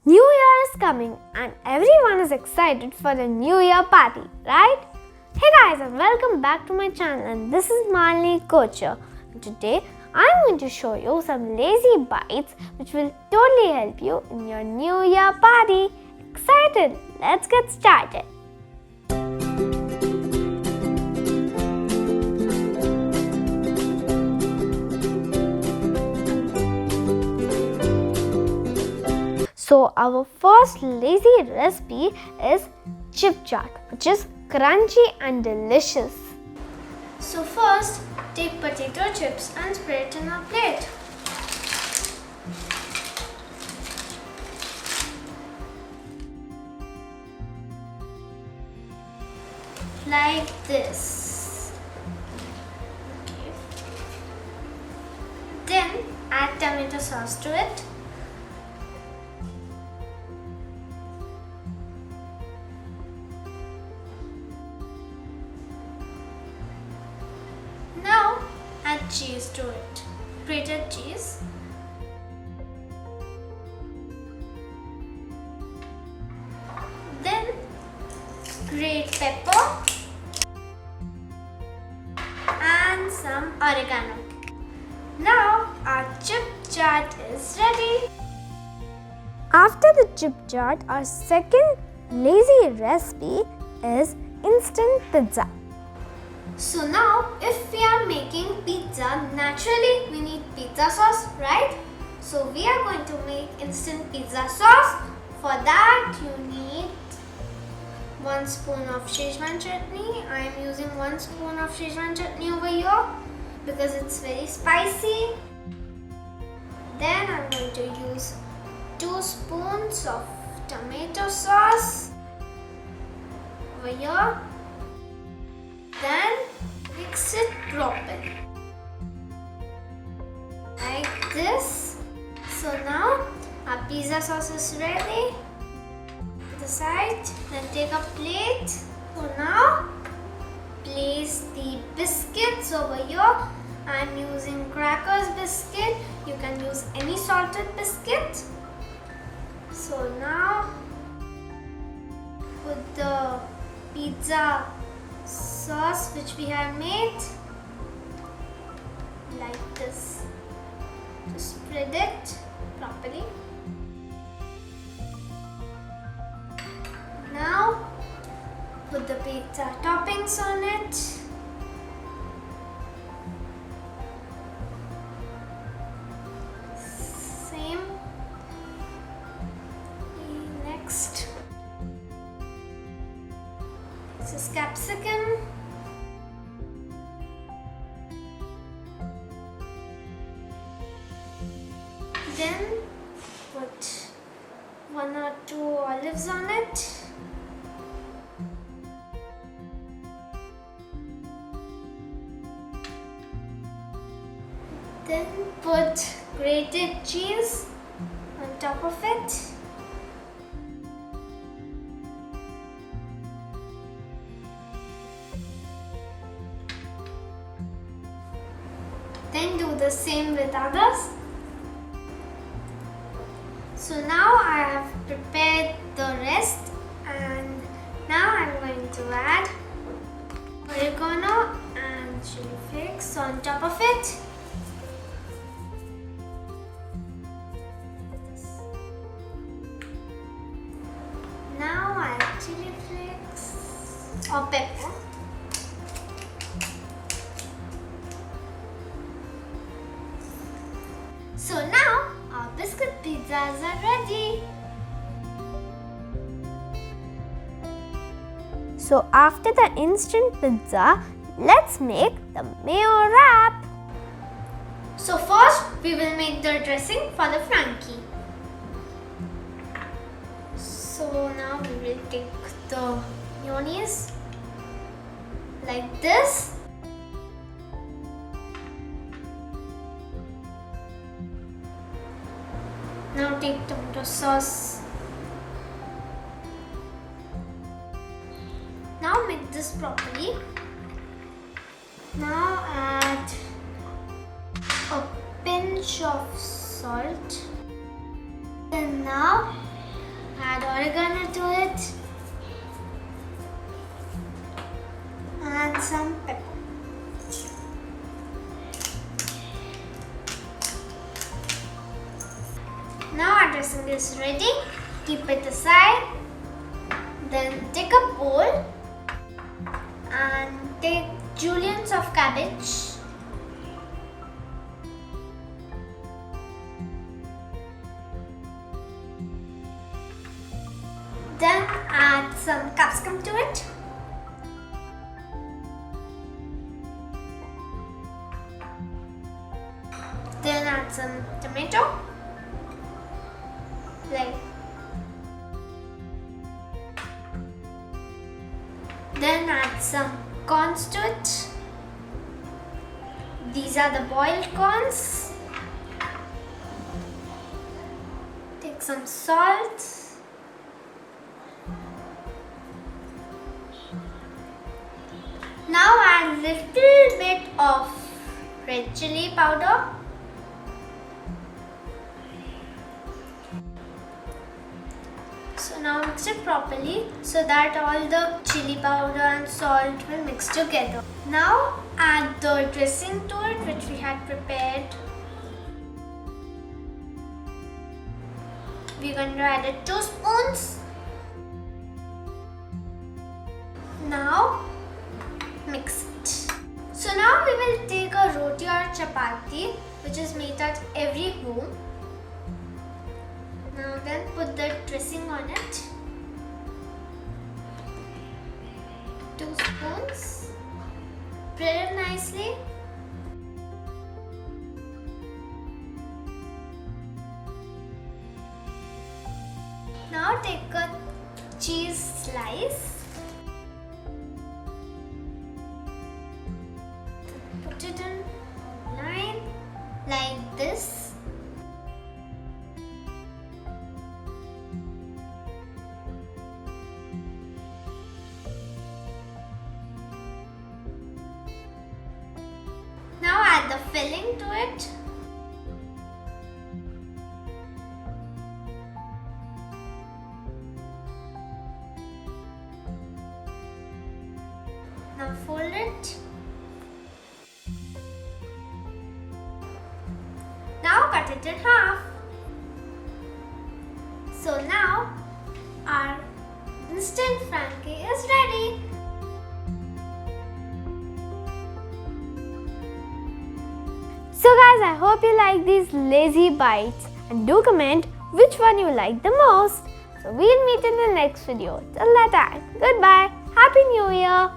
New Year is coming and everyone is excited for the New Year party, right? Hey guys, and welcome back to my channel, and this is Malini Kocher. Today I'm going to show you some lazy bites which will totally help you in your New Year party. Excited? Let's get started. So our first lazy recipe is chip chaat, which is crunchy and delicious. So first, take potato chips and spread it in a plate. Like this. Okay. Then add tomato sauce to it. Now add cheese to it, grated cheese. Then grate pepper and some oregano. Now our chip chaat is ready. After the chip chaat, our second lazy recipe is instant pizza. So now if we are making pizza, naturally we need pizza sauce, right? So we are going to make instant pizza sauce. For that you need 1 spoon of Szechuan chutney. I am using 1 spoon of Szechuan chutney over here because it's very spicy. Then I'm going to use 2 spoons of tomato sauce over here. Then mix it properly like this. So now our pizza sauce is ready. The side, then take a plate. So now place the biscuits over here. I'm using crackers biscuit. You can use any salted biscuit. So now put the pizza sauce which we have made like this. Just spread it properly. Now put the pizza toppings on it. Same. Next, this is capsicum. Then put 1 or 2 olives on it. Then put grated cheese on top of it. Then do the same with others. So now I have prepared the rest, and now I'm going to add oregano and chili flakes on top of it. Now I add chili flakes or pepper. So now our biscuit pizzas are ready. So after the instant pizza, let's make the mayo wrap. So first we will make the dressing for the frankie. So now we will take the mayonnaise like this. Now take tomato sauce. Now mix this properly. Now add a pinch of salt. And now oregano to it and some pepper. Now our dressing is ready. Keep it aside. Then take a bowl and take juliennes of cabbage. Then add some capsicum to it. Then add some tomato. Then add some corns to it. These are the boiled corns. Take some salt. Now add a little bit of red chili powder. So now mix it properly so that all the chili powder and salt will mix together. Now add the dressing to it which we had prepared. We're going to add it 2 spoons. Now mix it. So now we will take a roti or chapati which is made at every home. Now then put the dressing on it. 2 spoons. Spread it nicely. Now take a cheese slice. Put it in line like this. Now add the filling to it. Now fold it. Now cut it in half. So now our instant frankie is ready. So guys, I hope you like these lazy bites and do comment which one you like the most. So we'll meet in the next video. Till that time, goodbye. Happy New Year.